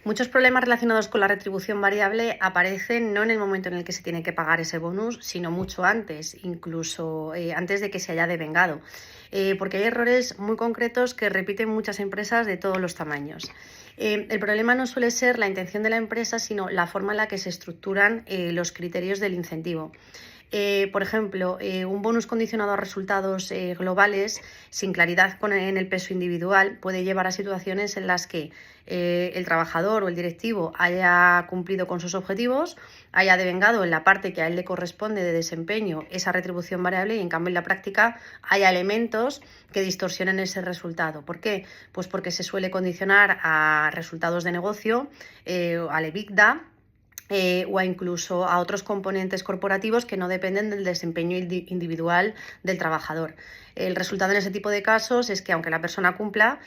Muchos problemas relacionados con la retribución variable aparecen no en el momento en el que se tiene que pagar ese bonus, sino mucho antes, incluso antes de que se haya devengado, porque hay errores muy concretos que repiten muchas empresas de todos los tamaños. El problema no suele ser la intención de la empresa, sino la forma en la que se estructuran los criterios del incentivo. Por ejemplo, un bonus condicionado a resultados globales sin claridad en el peso individual puede llevar a situaciones en las que el trabajador o el directivo haya cumplido con sus objetivos, haya devengado en la parte que a él le corresponde de desempeño esa retribución variable y en cambio en la práctica haya elementos que distorsionen ese resultado. ¿Por qué? Pues porque se suele condicionar a resultados de negocio, al EBITDA, o incluso a otros componentes corporativos que no dependen del desempeño individual del trabajador. El resultado en ese tipo de casos es que aunque la persona cumpla,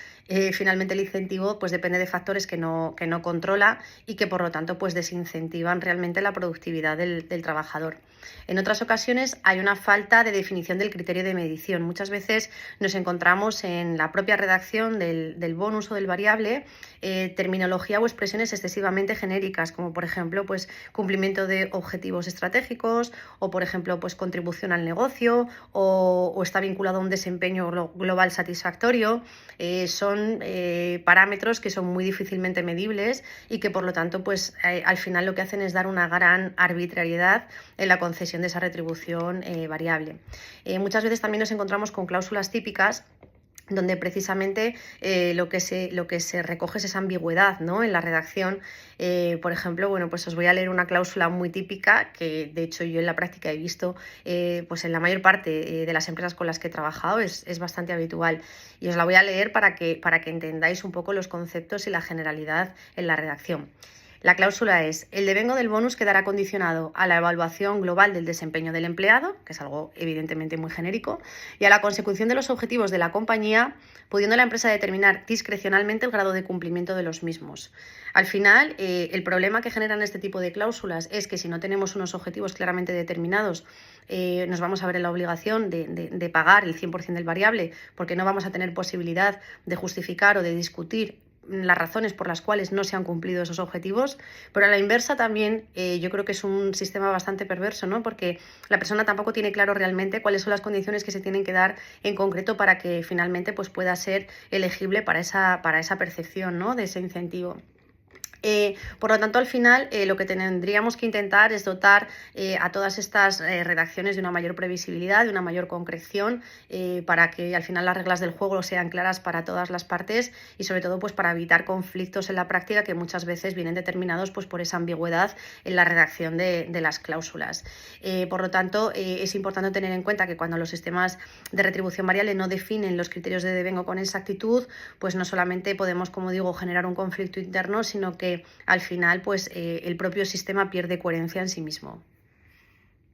finalmente el incentivo pues depende de factores que no controla y que por lo tanto pues desincentivan realmente la productividad del trabajador. En otras ocasiones hay una falta de definición del criterio de medición. Muchas veces nos encontramos en la propia redacción del bonus o del variable terminología o expresiones excesivamente genéricas, como por ejemplo pues cumplimiento de objetivos estratégicos o por ejemplo pues contribución al negocio o está vinculado a un desempeño global satisfactorio. Son parámetros que son muy difícilmente medibles y que por lo tanto pues al final lo que hacen es dar una gran arbitrariedad en la concesión de esa retribución variable. Muchas veces también nos encontramos con cláusulas típicas donde precisamente lo que se recoge es esa ambigüedad, ¿no?, en la redacción. Por ejemplo, bueno, pues os voy a leer una cláusula muy típica que de hecho yo en la práctica he visto pues en la mayor parte de las empresas con las que he trabajado, es bastante habitual. Y os la voy a leer para que entendáis un poco los conceptos y la generalidad en la redacción. La cláusula es: el devengo del bonus quedará condicionado a la evaluación global del desempeño del empleado, que es algo evidentemente muy genérico, y a la consecución de los objetivos de la compañía, pudiendo la empresa determinar discrecionalmente el grado de cumplimiento de los mismos. Al final, el problema que generan este tipo de cláusulas es que si no tenemos unos objetivos claramente determinados, nos vamos a ver en la obligación de pagar el 100% del variable, porque no vamos a tener posibilidad de justificar o de discutir las razones por las cuales no se han cumplido esos objetivos, pero a la inversa también yo creo que es un sistema bastante perverso, ¿no?, porque la persona tampoco tiene claro realmente cuáles son las condiciones que se tienen que dar en concreto para que finalmente pues, pueda ser elegible para esa percepción, ¿no?, de ese incentivo. Por lo tanto, al final, lo que tendríamos que intentar es dotar a todas estas redacciones de una mayor previsibilidad, de una mayor concreción, para que al final las reglas del juego sean claras para todas las partes y sobre todo pues, para evitar conflictos en la práctica que muchas veces vienen determinados pues, por esa ambigüedad en la redacción de las cláusulas. Por lo tanto, es importante tener en cuenta que cuando los sistemas de retribución variable no definen los criterios de devengo con exactitud, pues no solamente podemos, como digo, generar un conflicto interno, sino que al final pues, el propio sistema pierde coherencia en sí mismo.